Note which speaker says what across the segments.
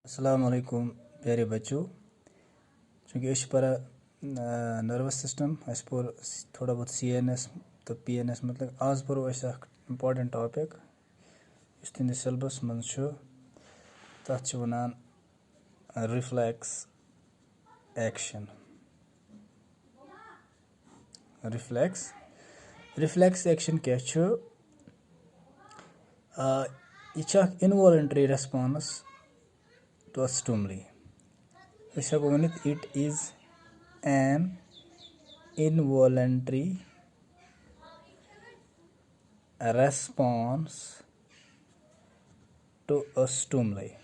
Speaker 1: अस्सलाम वालेकुम प्यारे बच्चों। चूँकि अस पढ़ा नर्वस सिस्टम अस पोर थोड़ा बहुत CNS तो PNS मतलब आज पढ़ो अस इम्पॉर्टेंट टॉपिक इस तुंदिस सिलेबस मज तथ वनान रिफ्लेक्स एक्शन। रिफ्लेक्स एक्शन क्या यह involuntary response to a stimuli. It is an involuntary response to a stimulus।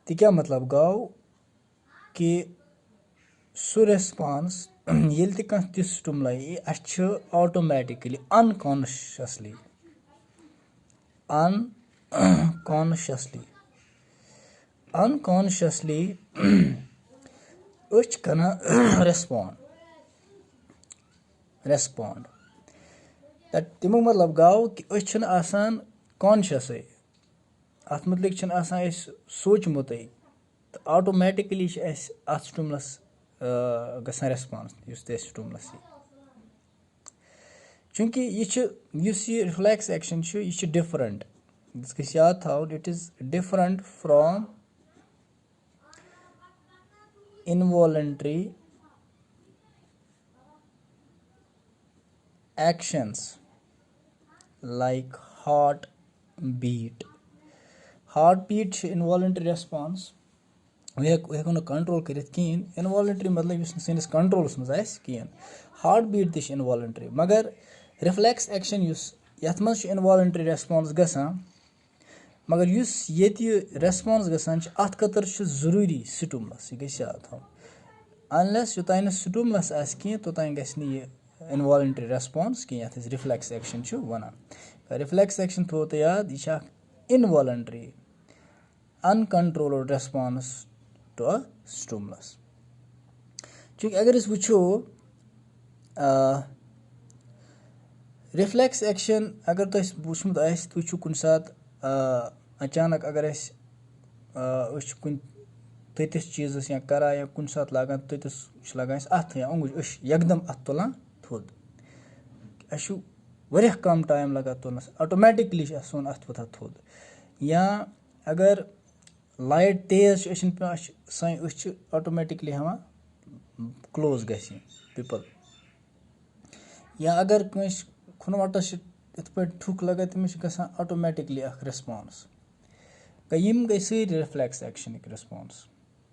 Speaker 1: तो क्या मतलब गो कि सह रेस्पॉन्स ये तिथ स्टिमुलाई ऑटोमेटिकली अनकॉन्शियसली रेस्पॉन्ड तमु मतलब गो कि कॉन्शियस अत मुतलिक सोचमुत तो ऑटोमेटिकली अत स्टिमुलस गसान रेस्पॉन्स स्टिमुलस चूँकि यह रिफ्लेक्स एक्शन यह डिफरेंट याद थो it is different from involuntary actions like heartbeat involuntary response वह हेको कंट्रोल कर इनवॉलंटरी मतलब सैनिस कंट्रोलस मज कहें हार्ट बीट इनवॉलंटरी मगर रिफ्लेक्स एक्शन यथ मज इनवॉलंटरी रेस्पॉन्स गसान मगर ये रेस्पॉन्स गसान अत खतर जरूरी स्टिमुलस यह गई याद थो अनलेस योतान स्टिमुलस कहें तोतान गह इनवॉलंटरी रेस्पॉन्स कहें यथ रिफ्लेक्स एक्शन वनान। रिफ्लेक्स एक्शन थो तो याद यह involuntary uncontrolled response to a stimulus. चूँकि अगर वो रिफ्लेक्स एक्शन अगर तुम वुचमुत तुम कुन सात अचानक अगर कुन ततिस चीज़स या करा या कुन सात लागान ततिस लगान अथ या अंगुश यकदम अथ तुलान थोद वह कम टाइम लगा तुलनस ऑटोमेटिकली सोन अथ वथान थोद। या अगर लाइट तेज पे सान ऑटोमेटिकली हवान क्लोज गसी पिपल। या अगर कंस खुनवटस इत पे ठुक लगा तमिस गसान ऑटोमेटिकली रेस्पॉन्स यम गई सारी रिफ्लेक्स एक्शन रेस्पॉन्स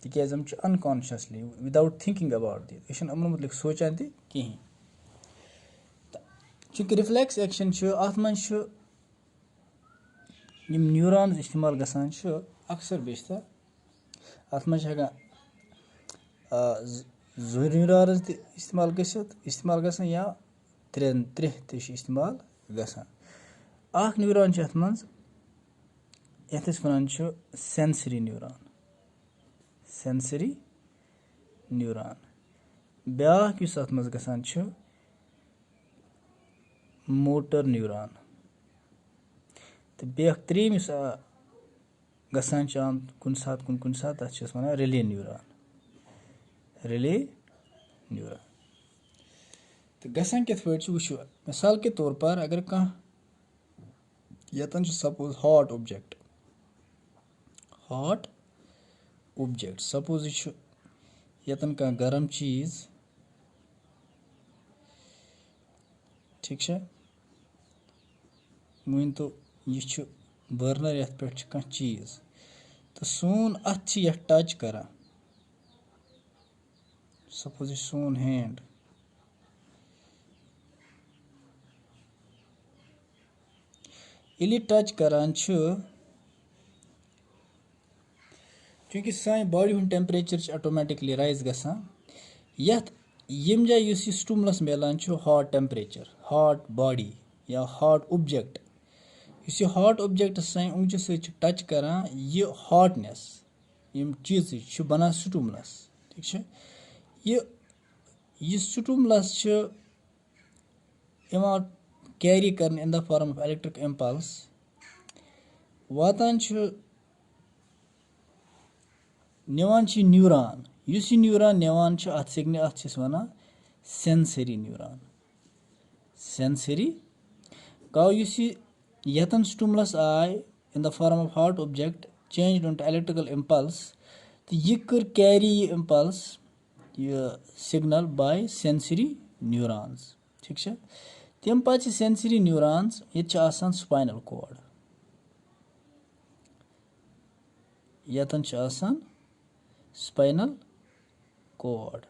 Speaker 1: तिकाज हम unconsciously without thinking about this अमन मुतलिक सोचान तह कहें। चूँकि रिफ्लेक्स एक्शन अत मज न्यूरॉन्स इस्तेमाल गसान अक्सर बेशतर अत मज जोर न्यूरॉन्स इस्तेमाल गसान या त्रेह इस्तेमाल गसान। अख न्यूरॉन अत मज यथ वनान सेंसरी न्यूरॉन ब्याक अत मज गसान मोटर न्यूरॉन तो बेख त्रेम गसान कुन सात तथ वनान रिले न्यूरॉन। तो गसान कित पे वो मिसाल के तौर पर अगर कह यतन सपोज हॉट ऑब्जेक्ट सपोज यतन कह गरम चीज ठीक वन तो यह बर्नर यथ पे कह चीज तो सोन अथ यह टच करा सपोज सोन हैंड ये टच करान चूँकि सान बॉडी हूँ टेम्परेचर ऑटोमेटिकली राइज गसान यथ यम जाय स्टिमुलस मिलान हॉट टेम्परेचर हॉट बॉडी या हॉट ऑब्जेक्ट यह हॉट ऑब्जेक्ट सान उंगचि सत टच करान यह हॉटनेस यम चीज बनान स्टिमुलस ठीक यह stimulus carry karn in the form of electric impulse watan chu nivan chi neuron yus neuron nivan chu at signal at chis wana sensory neuron sensory kaw yus yatan stimulus ay in the form of hot object changed into electrical impulse the yikr carry impulse signal by sensory neurons ठीक है तम पे sensory neurons ये spinal cord यतन spinal cord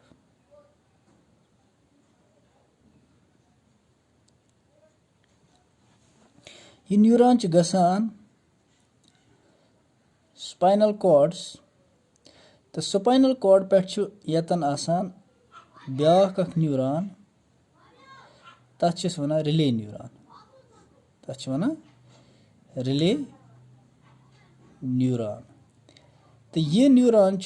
Speaker 1: ये neuron गसान spinal chords तो spinal cord पे यतन ब्याख neuron तथ one relay neuron तथ वन रिले न्यूरॉन तो ये न्यूरॉन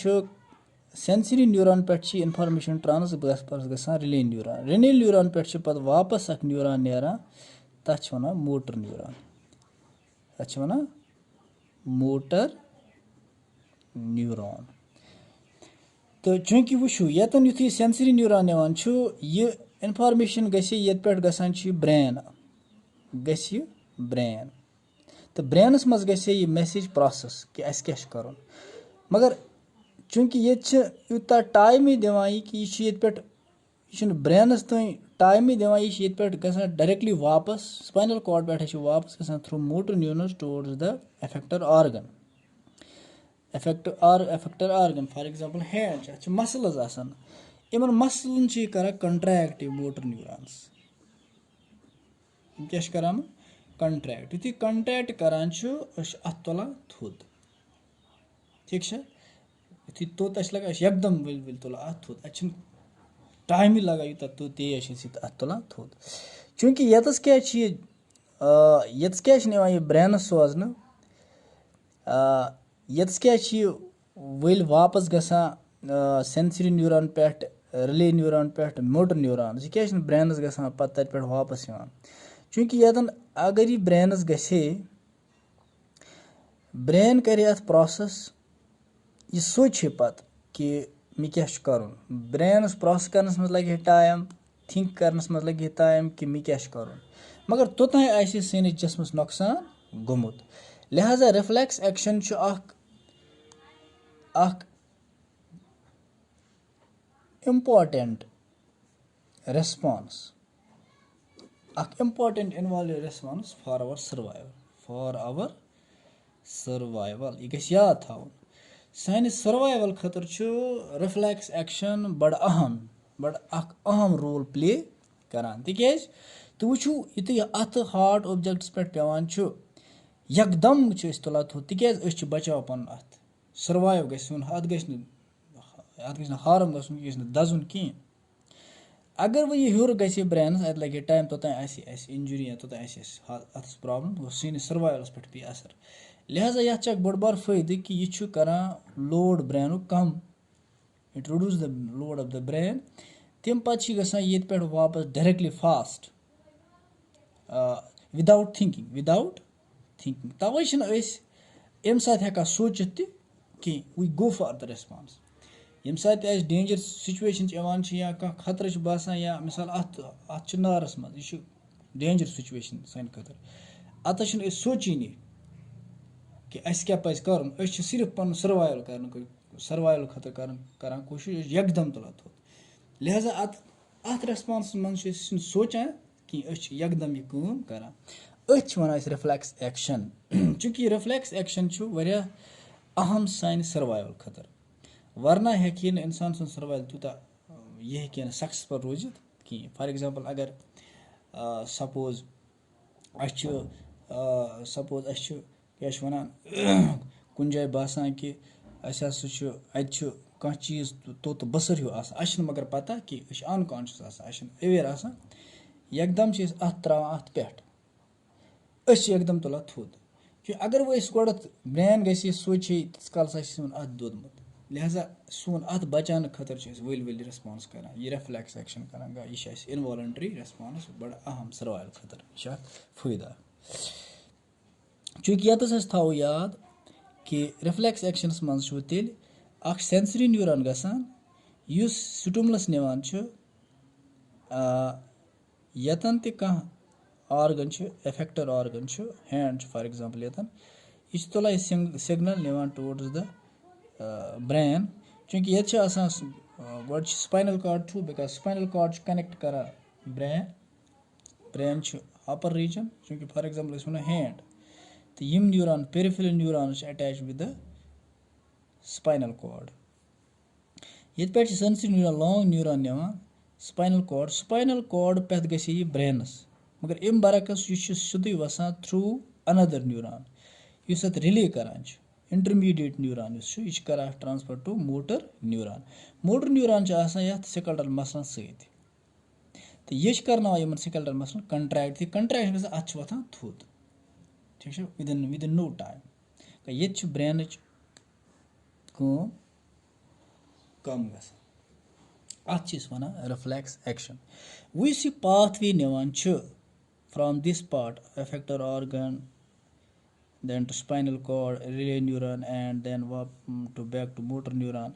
Speaker 1: सेंसरी न्यूरॉन पे इंफॉर्मेशन ट्रांसफर गसान रिले न्यूरॉन पे पत वापस अख न्यूरॉन नेरान तथ वन मोटर न्यूरॉन तथ वन मोटर न्यूरॉन तो चूंकि वुशु यतन युथी सेंसरी न्यूरॉन निवान ये इंफॉर्मेशन ये पे गसान ब्रेन ब्रेन तो ब्रेनस मज ये मैसेज प्रोसेस कि अस क्या कर मगर चूंकि ये यूता टाइम दिवान कि ये पे ब्रेनस तक टाइम दिवान ये पे गसान डायरेक्टली वापस स्पाइनल कॉर्ड पे वापस गसान through motor neurons towards the effector organ effector organ for example hand muscles asan iman muscles chi kara contract motor neurons kya karam contract yuthi contract karan chu attola thud ठीक है yuthi to tas laga एकदम will tola athud achin time laga yuta to te sit attola thud क्योंकि यतस क्या chi यतस क्या निवा ये brain सोजना यत्स क्या वल वापस गसान सेंसरी न्यूरॉन पे रिले न्यूरॉन पे मोटर न्यूरॉन यह क्या ब्रेनस गसान पे तत पे वापस चूंकि यतन अगर यह ब्रेनस गसे ब्रेन कर प्रोसेस यह सोचे पत कि मे क्या कर ब्रेनस प्रोसेस करनस मज लगे टाइम थिंक करनस मज लगे टाइम कि मे क्या कर मगर तोतान सैनिस जिस्मस नुकसान गोमुत लिहाजा reflex action important response important involved response for our survival ये गस याद थावन सानिस सर्वाइवल खतर रिफ्लेक्स एक्शन बड़ अहम रोल प्ले करान तिकेज तो वुचु युत अत हार्ड ऑब्जेक्ट्स पे पेवान यकदम तुला थो तिकेज बचाव पन अत सर्वाइव गन अत गन हार्म गन दजुन कहीं अगर वो ये हूर गि ब्रेनस अत लगे टाइम तोतान इंजुरी या तोतान अत प्रॉब्लम वो सैनिस सर्वाइवलस पे पे असर लिहाजा ये बड़ बार फायदे कि यह करान load brain come it reduce the load of the brain तम पे गसान ये पे वापस डायरेक्टली फास्ट विदाउट थिंकिंग तवे अम साथ हेका सोचित कि we go for the response यम साथ डेंजर सिचुएशन या कह खतर बसान या मिसाल अत नारस मज यह डेंजर सिचुएशन सान खतर अत सोची कि अस क्या पज कर सिर्फ पन सर्वाइवल खतर करान कोशिश एकदम तुला थोद लिहाजा अत रेस्पॉन्स मन सोचान कि एकदम यह काम करान वन रिफ्लेक्स एक्शन चूंकि रिफ्लेक्स एक्शन अहम सान सर्वाइवल खतर वरना हे इंसान सुन सर्वाइवल तूता यह हे सक्सेसफुल रोजित कहीं फॉर एग्जांपल अगर सपोज क्या वन कुन जाए बसान कि कह चीज़ तोत बसर हूँ मगर पता कि अनकॉन्शियस अवेयर एकदम अत त्रावान अत पे एकदम तुला थोद कि अगर वो गोड ब्रेन गि सोचे तीस काल अत दोदमुत लिहाजा सोन अत बचाने खतर वल वल रेस्पॉन्स करान यह रिफ्लेक्स एक्शन करान यह इनवॉलंटरी रेस्पॉन्स बड़ अहम सर्वाइवल खतर यह फायदा चूंकि यतस थो याद कि रिफ्लेक्स एक्शनस मज तेल सेंसरी न्यूरॉन गसान युस स्टिमुलस निवान यतन ते कह organ effector organ hand for example यतन यह तुलान सिग्नल निवान टुवर्ड्स द ब्रेन चूंकि ये गो spinal cord through because spinal cord connect करा ब्रेन अपर रीजन चूंकि फॉर एग्जांपल वो हैंड तो यम neuron peripheral neuron attach with the spinal cord ये पे सेंसरी न्यूरॉन लॉन्ग न्यूरॉन निवान स्पाइनल कॉर्ड पे गई ब्रेनस मगर अम बरकस यह सीधे वसान थ्रू अनदर न्यूरॉन इस रिले करान इंटरमीडिएट न्यूरॉन यह कर ट्रांसफर टू मोटर न्यूरॉन ये सिकलटल मसलन सत तो यह कर सिकलटल मसलन कंट्रैक्ट कंट्रैक्शन अत वथान थोद ठीक है विदिन नो टाइम ये ब्रेन कम अत वन रिफ्लेक्स एक्शन वस यह पाथ वे निवान from this part effector organ then to spinal cord, relay neuron, and then to back to motor neuron.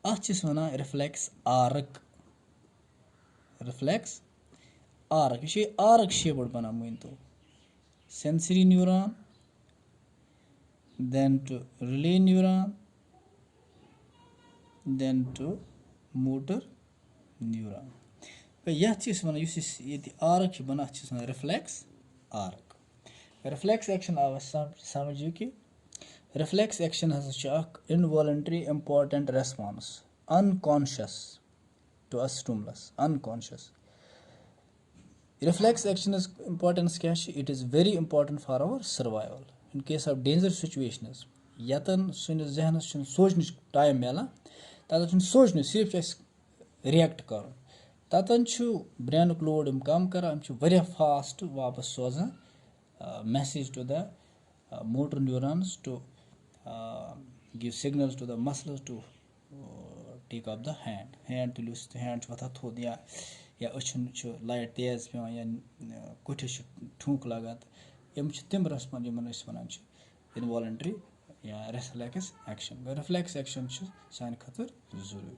Speaker 1: Ach is wana reflex arc. Ye arc shaped bana muinto. Sensory neuron, then to relay neuron, then to motor neuron. Yah chis wana yus ye arc bana chis wana reflex arc. Reflex action आव समझ कि reflex action हसा involuntary important response unconscious to a stimulus unconscious reflex action importance क्या it is very important for our survival in case of danger situation यतन सैनिस जहनस सोचन time मिलान ततन सोचन सिर्फ रिएक्ट कर ततन ब्रेन लोड कम करान फास्ट वापस सोजान message to the motor neurons to give signals to the muscles to take up the hand to lose the hand वथा थोद या अछन लाइट तेज पे या कुछ ठूक लागत यम तम रेस्पॉन्स यमन वन इनवॉलंटरी या रिफ्लेक्स एक्शन सान खतर जरूरी।